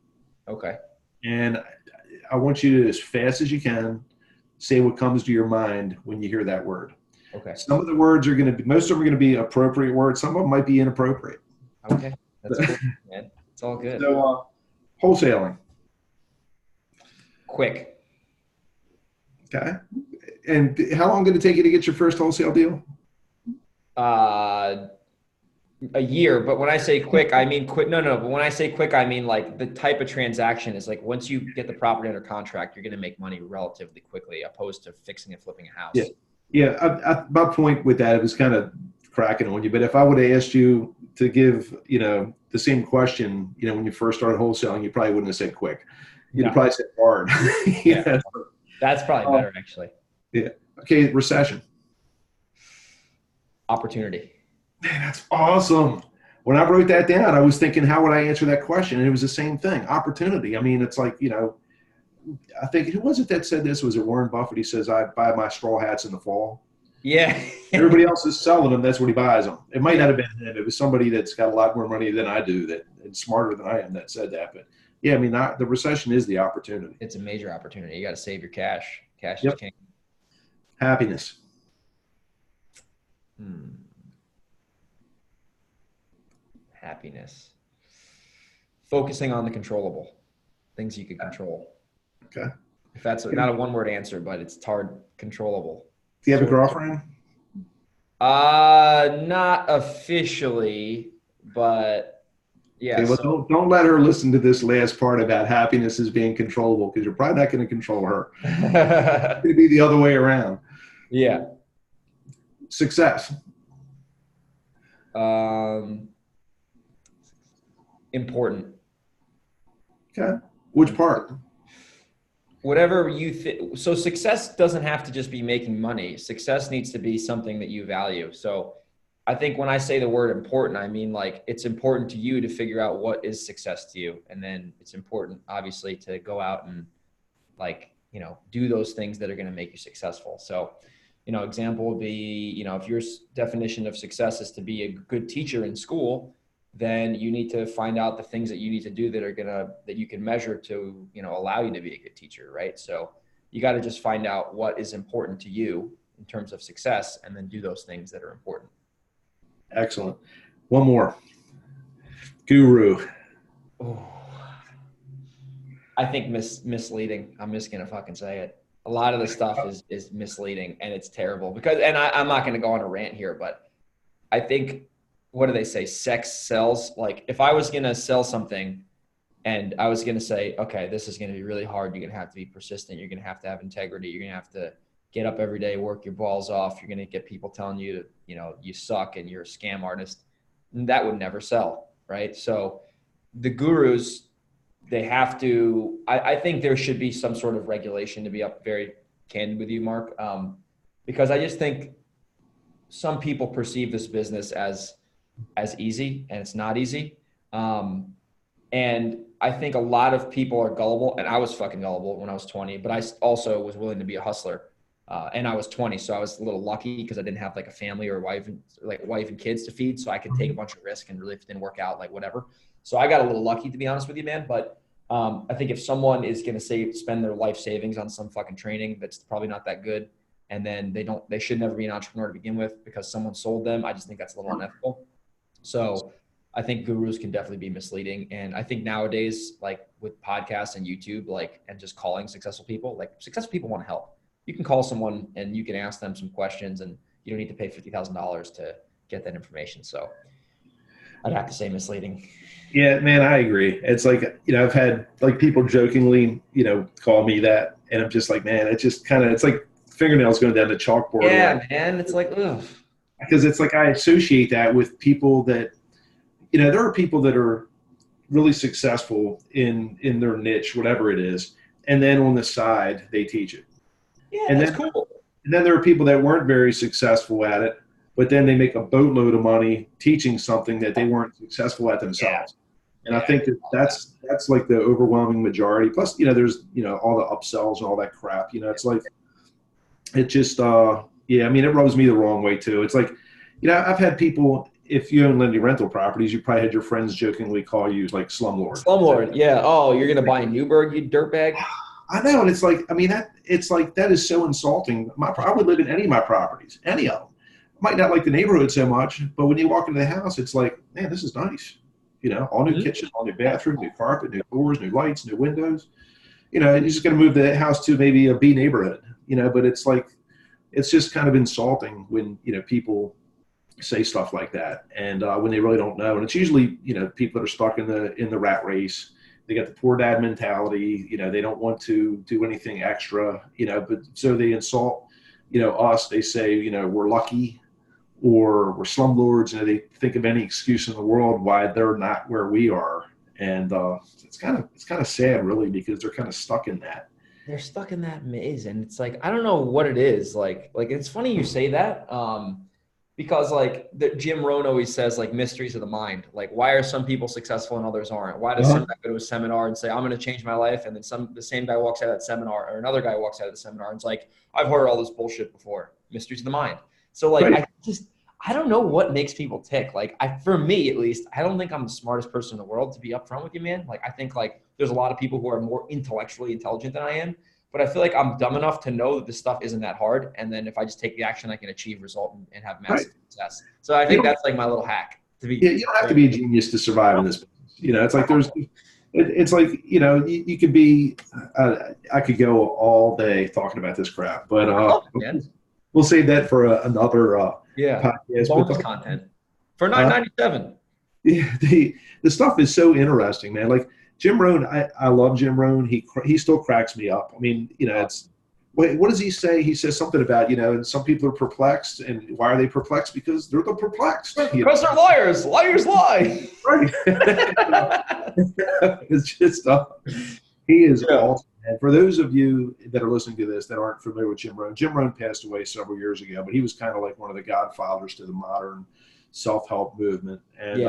Okay. And I want you to, as fast as you can, say what comes to your mind when you hear that word. Okay. Some of the words are going to be, most of them are going to be appropriate words. Some of them might be inappropriate. Okay. That's cool, man. It's all good. So, wholesaling. Quick. Okay. And how long did it take you to get your first wholesale deal? A year, but when I say quick, I mean quick. No. But when I say quick, I mean like the type of transaction is like once you get the property under contract, you're going to make money relatively quickly, opposed to fixing and flipping a house. Yeah. My point with that, it was kind of cracking on you. But if I would have asked you to give, the same question, when you first started wholesaling, you probably wouldn't have said quick. You'd have probably said hard. Yeah. That's probably better, actually. Yeah. Okay. Recession. Opportunity. Man, that's awesome. When I wrote that down, I was thinking, how would I answer that question? And it was the same thing. Opportunity. I mean, it's like, I think, who was it that said this? Was it Warren Buffett? He says, I buy my straw hats in the fall. Yeah. Everybody else is selling them. That's what he buys them. It might not have been him. It was somebody that's got a lot more money than I do and smarter than I am that said that. But yeah, I mean, the recession is the opportunity. It's a major opportunity. You got to save your cash. Cash Yep. is king. Happiness. Happiness. Focusing on the controllable things you can control. Okay. If that's not a one-word answer, but it's hard controllable. Do you have a girlfriend? Not officially, but yeah. Okay, well, don't let her listen to this last part about happiness as being controllable, because you're probably not going to control her. It's going to be the other way around. Yeah. Success. Important. Okay. Which part? Whatever you think. So success doesn't have to just be making money. Success needs to be something that you value. So I think when I say the word important, I mean like it's important to you to figure out what is success to you. And then it's important, obviously, to go out and do those things that are going to make you successful. So, example would be, if your definition of success is to be a good teacher in school, then you need to find out the things that you need to do that you can measure to, allow you to be a good teacher, right? So you got to just find out what is important to you in terms of success and then do those things that are important. Excellent. One more. Guru. Oh, I think misleading. I'm just going to fucking say it. A lot of the stuff is misleading and it's terrible and I'm not going to go on a rant here, but I think, what do they say? Sex sells. Like if I was going to sell something and I was going to say, okay, this is going to be really hard. You're going to have to be persistent. You're going to have integrity. You're going to have to get up every day, work your balls off. You're going to get people telling you, you suck and you're a scam artist. And that would never sell. Right. So the gurus, they have to, I think there should be some sort of regulation, to be up very candid with you, Mark. Because I just think some people perceive this business as easy, and it's not easy. And I think a lot of people are gullible, and I was fucking gullible when I was 20, but I also was willing to be a hustler. And I was 20, so I was a little lucky because I didn't have like a family or wife and kids to feed. So I could take a bunch of risk, and really if it didn't work out, like whatever. So I got a little lucky, to be honest with you, man. But I think if someone is going to spend their life savings on some fucking training that's probably not that good, and then they should never be an entrepreneur to begin with because someone sold them, I just think that's a little unethical. So I think gurus can definitely be misleading. And I think nowadays, like with podcasts and YouTube, and just calling successful people want to help. You can call someone and you can ask them some questions, and you don't need to pay $50,000 to get that information. So I'd have to say misleading. Yeah, man, I agree. It's like, I've had like people jokingly, call me that. And I'm just like, man, it's just it's like fingernails going down the chalkboard. Yeah, man. It's like, ugh. Because it's like I associate that with people that, there are people that are really successful in their niche, whatever it is. And then on the side, they teach it. Yeah, and that's then, cool. And then there are people that weren't very successful at it, but then they make a boatload of money teaching something that they weren't successful at themselves. And I think that's like the overwhelming majority. Plus, there's, all the upsells and all that crap. It's like, it just, yeah, I mean, it rubs me the wrong way too. It's like, I've had people, if you own any rental properties, you probably had your friends jokingly call you like slumlord. Slumlord, yeah. Oh, you're gonna buy in Newburgh, you dirtbag. I know, and it's like, I mean, it's like that is so insulting. I would live in any of my properties, any of them. I might not like the neighborhood so much, but when you walk into the house, it's like, man, this is nice. All new kitchen, all new bathroom, new carpet, new doors, new lights, new windows. You're just going to move the house to maybe a B neighborhood. But it's like, it's just kind of insulting when people say stuff like that, and when they really don't know. And it's usually people that are stuck in the rat race. They got the poor dad mentality. They don't want to do anything extra. But so they insult us. They say we're lucky, or we're slumlords. They think of any excuse in the world why they're not where we are. And it's kind of sad, really, because they're kind of stuck in that. They're stuck in that maze, and it's like, I don't know what it is. Like it's funny you say that, because like Jim Rohn always says, like, mysteries of the mind. Like, why are some people successful and others aren't? Why does some guy go to a seminar and say, I'm going to change my life, and then the same guy walks out of that seminar, or another guy walks out of the seminar and it's like, I've heard all this bullshit before. Mysteries of the mind. So like, right. I don't know what makes people tick. Like, for me, at least, I don't think I'm the smartest person in the world, to be upfront with you, man. Like, I think like there's a lot of people who are more intellectually intelligent than I am, but I feel like I'm dumb enough to know that this stuff isn't that hard. And then if I just take the action, I can achieve result and have massive success. So I think that's like my little hack. You don't have to be a genius to survive in this business. It's like it's like, you could be, I could go all day talking about this crap, but we'll save that for another podcast. Bonus content for $9.97. Yeah, the stuff is so interesting, man. Like Jim Rohn, I love Jim Rohn. He still cracks me up. I mean, it's what does he say? He says something about some people are perplexed, and why are they perplexed? Because they're the perplexed. Because they're liars. Liars lie. Right. It's just he is awesome. And for those of you that are listening to this that aren't familiar with Jim Rohn passed away several years ago, but he was kind of like one of the godfathers to the modern self-help movement, and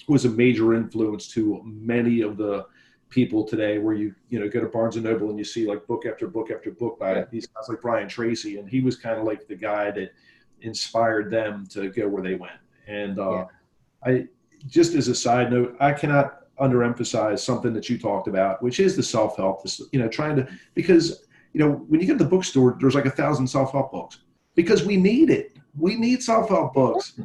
was a major influence to many of the people today, where you go to Barnes and Noble and you see like book after book after book by these guys like Brian Tracy, and he was kind of like the guy that inspired them to go where they went. And I just, as a side note, I cannot underemphasize something that you talked about, which is the self-help, trying to, because when you get to the bookstore, there's like 1,000 self-help books, because we need it. We need self-help books.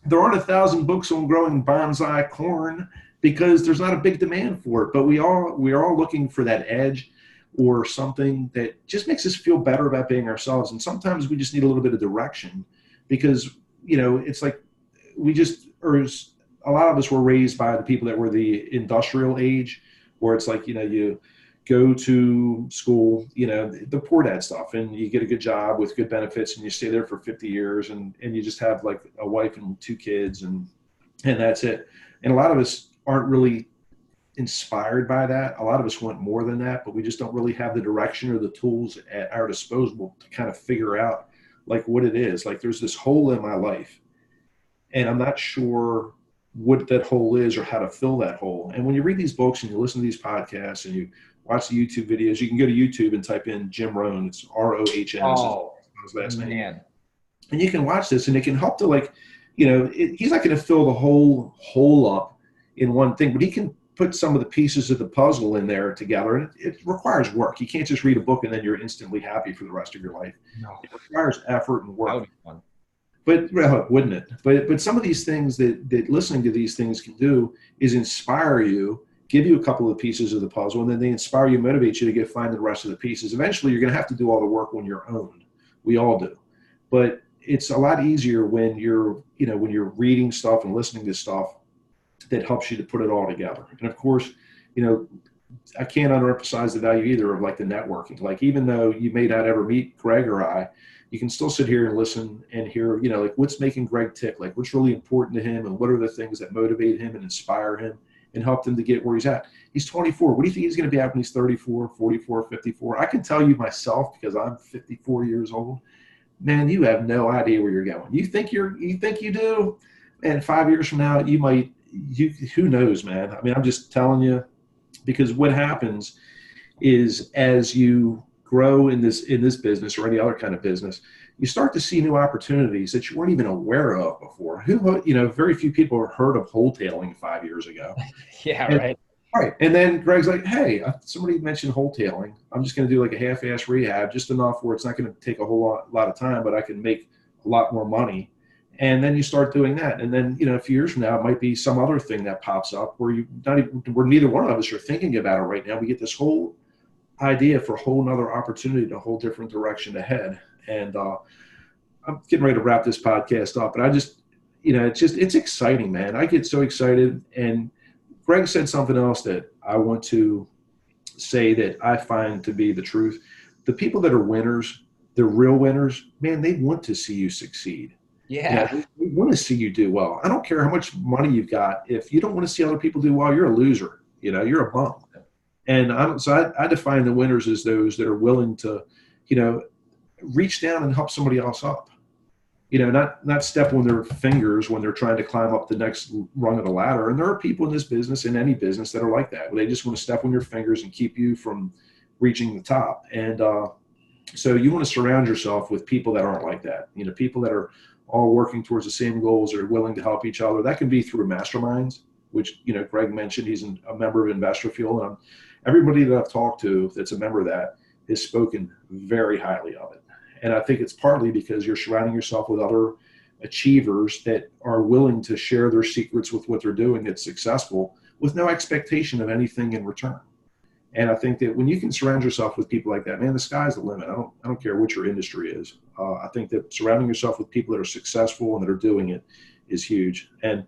There aren't 1,000 books on growing bonsai corn, because there's not a big demand for it. But we are all looking for that edge, or something that just makes us feel better about being ourselves. And sometimes we just need a little bit of direction, because it's like a lot of us were raised by the people that were the industrial age, where it's like, you go to school, the poor dad stuff, and you get a good job with good benefits, and you stay there for 50 years, and you just have like a wife and 2 kids, and that's it. And a lot of us aren't really inspired by that. A lot of us want more than that, but we just don't really have the direction or the tools at our disposal to kind of figure out like what it is. Like, there's this hole in my life, and I'm not sure what that hole is or how to fill that hole. And when you read these books and you listen to these podcasts and you watch the YouTube videos, you can go to YouTube and type in Jim Rohn. It's R-O-H-N. His last name. Man. And you can watch this, and it can help to, like, he's not going to fill the whole hole up in one thing, but he can put some of the pieces of the puzzle in there together. And it requires work. You can't just read a book and then you're instantly happy for the rest of your life. No. It requires effort and work. That would be fun. But wouldn't it? But some of these things that listening to these things can do is inspire you, give you a couple of pieces of the puzzle, and then they inspire you, motivate you to find the rest of the pieces. Eventually, you're going to have to do all the work on your own. We all do. But it's a lot easier when you're reading stuff and listening to stuff that helps you to put it all together. And of course, I can't underemphasize the value either of like the networking. Like, even though you may not ever meet Greg or I, you can still sit here and listen and hear, like, what's making Greg tick, like what's really important to him, and what are the things that motivate him and inspire him and help him to get where he's at. He's 24. What do you think he's going to be at when he's 34, 44, 54? I can tell you myself, because I'm 54 years old. Man, you have no idea where you're going. You think you do, and 5 years from now, you might who knows, man? I mean, I'm just telling you, because what happens is as you grow in this business or any other kind of business, you start to see new opportunities that you weren't even aware of before. Very few people have heard of wholetailing 5 years ago. Yeah, And, right. right. And then Greg's like, hey, somebody mentioned wholetailing. I'm just going to do like a half-ass rehab, just enough where it's not going to take a whole lot of time, but I can make a lot more money. And then you start doing that. And then, a few years from now, it might be some other thing that pops up where where neither one of us are thinking about it right now. We get this whole idea for a whole nother opportunity in a whole different direction ahead. And I'm getting ready to wrap this podcast up, but I just, it's exciting, man. I get so excited. And Greg said something else that I want to say that I find to be the truth. The people that are winners, they're real winners, man, they want to see you succeed. Yeah. We want to see you do well. I don't care how much money you've got. If you don't want to see other people do well, you're a loser. You're a bum. And I define the winners as those that are willing to, reach down and help somebody else up. Not step on their fingers when they're trying to climb up the next rung of the ladder. And there are people in this business, in any business, that are like that, where they just want to step on your fingers and keep you from reaching the top. And so you want to surround yourself with people that aren't like that. People that are all working towards the same goals, are willing to help each other. That can be through masterminds, which, Greg mentioned. He's a member of Investor Fuel. And everybody that I've talked to that's a member of that has spoken very highly of it. And I think it's partly because you're surrounding yourself with other achievers that are willing to share their secrets with what they're doing that's successful with no expectation of anything in return. And I think that when you can surround yourself with people like that, man, the sky's the limit. I don't care what your industry is. I think that surrounding yourself with people that are successful and that are doing it is huge. And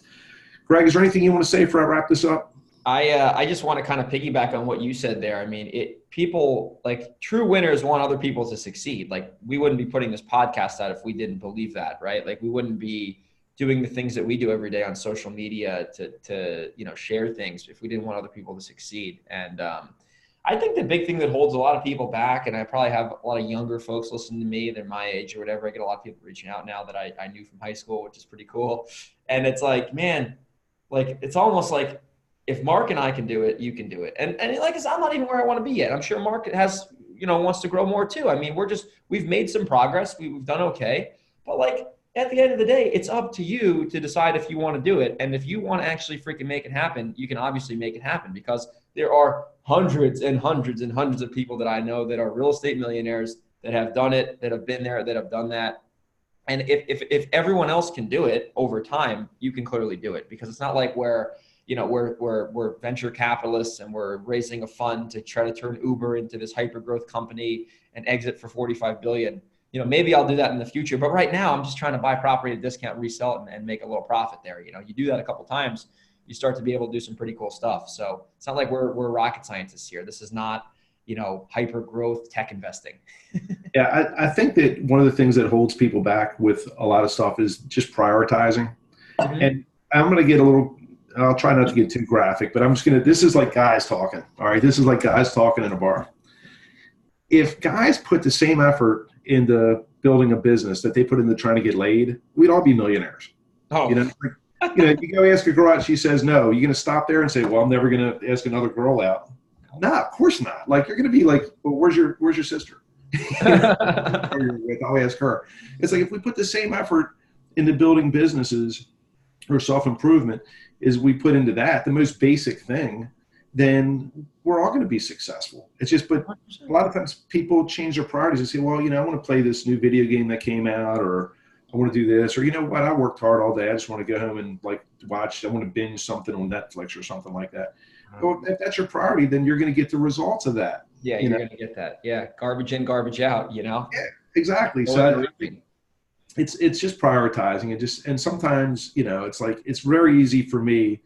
Greg, is there anything you want to say before I wrap this up? I just want to kind of piggyback on what you said there. I mean, people, like, true winners want other people to succeed. Like, we wouldn't be putting this podcast out if we didn't believe that, right? Like, we wouldn't be doing the things that we do every day on social media to share things if we didn't want other people to succeed. And I think the big thing that holds a lot of people back, and I probably have a lot of younger folks listening to me, they're my age or whatever. I get a lot of people reaching out now that I knew from high school, which is pretty cool. And it's like, man, like, it's almost like, if Mark and I can do it, you can do it. And like, I'm not even where I want to be yet. I'm sure Mark has, wants to grow more too. I mean, we've made some progress. We've done okay. But like, at the end of the day, it's up to you to decide if you want to do it. And if you want to actually freaking make it happen, you can obviously make it happen, because there are hundreds and hundreds and hundreds of people that I know that are real estate millionaires that have done it, that have been there, that have done that. And if everyone else can do it over time, you can clearly do it, because it's not like we're venture capitalists and we're raising a fund to try to turn Uber into this hyper growth company and exit for 45 billion. Maybe I'll do that in the future, but right now I'm just trying to buy property at a discount, resell it, and make a little profit there. You do that a couple of times, you start to be able to do some pretty cool stuff. So it's not like we're rocket scientists here. This is not, hyper growth tech investing. Yeah. I think that one of the things that holds people back with a lot of stuff is just prioritizing. Mm-hmm. And I'm going to I'll try not to get too graphic, but this is like guys talking. All right. This is like guys talking in a bar. If guys put the same effort into building a business that they put into trying to get laid, we'd all be millionaires. Oh, you go ask a girl out, she says no. You're going to stop there and say, well, I'm never going to ask another girl out. No, of course not. Like, you're going to be like, well, where's your sister? I'll ask her. It's like, if we put the same effort into building businesses or self-improvement as we put into that, the most basic thing, then we're all going to be successful. It's just, but a lot of times people change their priorities and say, well, I want to play this new video game that came out, or I want to do this, or what, I worked hard all day. I just want to go home and I want to binge something on Netflix or something like that. Well, if that's your priority, then you're going to get the results of that. Yeah, you're going to get that. Yeah, garbage in, garbage out, Yeah, exactly. So it's just prioritizing, and sometimes, it's like, it's very easy for me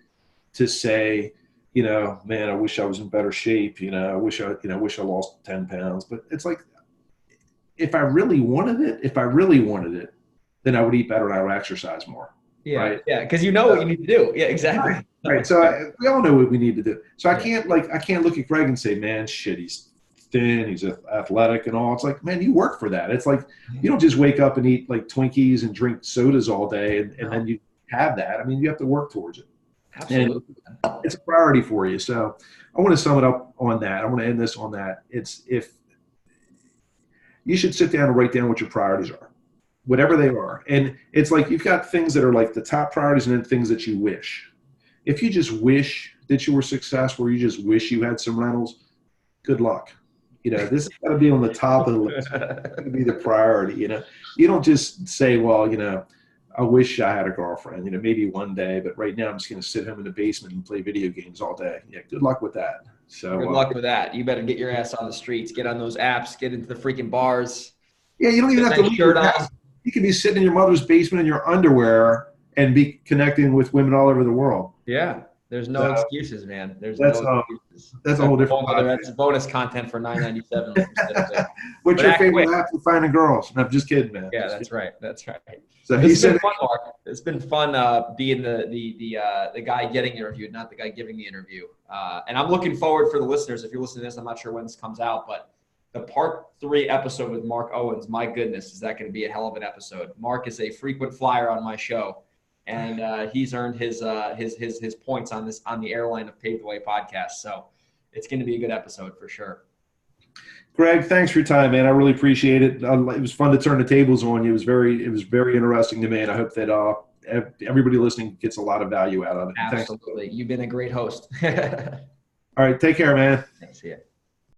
to say, man, I wish I was in better shape. I wish I lost 10 pounds. But it's like, if I really wanted it, then I would eat better and I would exercise more. Yeah. Right? Yeah. Because what you need to do. Yeah, exactly. Right. So we all know what we need to do. So I can't look at Greg and say, man, shit, he's thin, he's athletic and all. It's like, man, you work for that. It's like, you don't just wake up and eat like Twinkies and drink sodas all day and then you have that. I mean, you have to work towards it. Absolutely. And it's a priority for you. So I want to sum it up on that. I want to end this on that. It's if you should sit down and write down what your priorities are, whatever they are. And it's like you've got things that are like the top priorities and then things that you wish. If you just wish that you were successful or you just wish you had some rentals, good luck. This has got to be on the top of the list. It's got to be the priority. You don't just say, well, I wish I had a girlfriend, maybe one day, but right now I'm just going to sit home in the basement and play video games all day. Yeah, good luck with that. So good luck with that. You better get your ass on the streets, get on those apps, get into the freaking bars. Yeah, you don't even have to leave your house. You can be sitting in your mother's basement in your underwear and be connecting with women all over the world. Yeah, there's no excuses, man. There's no excuses. That's a whole different That's bonus content for $9.97. What's your favorite app for finding girls? No, I'm just kidding, man. Yeah, that's right. That's right. So it's been fun, Mark. It's been fun being the guy getting interviewed, not the guy giving the interview. And I'm looking forward for the listeners. If you're listening to this, I'm not sure when this comes out, but the part 3 episode with Mark Owens, my goodness, is that going to be a hell of an episode. Mark is a frequent flyer on my show, and he's earned his points on the airline of Pave The Way podcast. So it's going to be a good episode for sure. Greg, thanks for your time, man. I really appreciate it. It was fun to turn the tables on you. It was very interesting to me, and I hope that everybody listening gets a lot of value out of it. Absolutely. Thanks. You've been a great host. All right. Take care, man. See ya.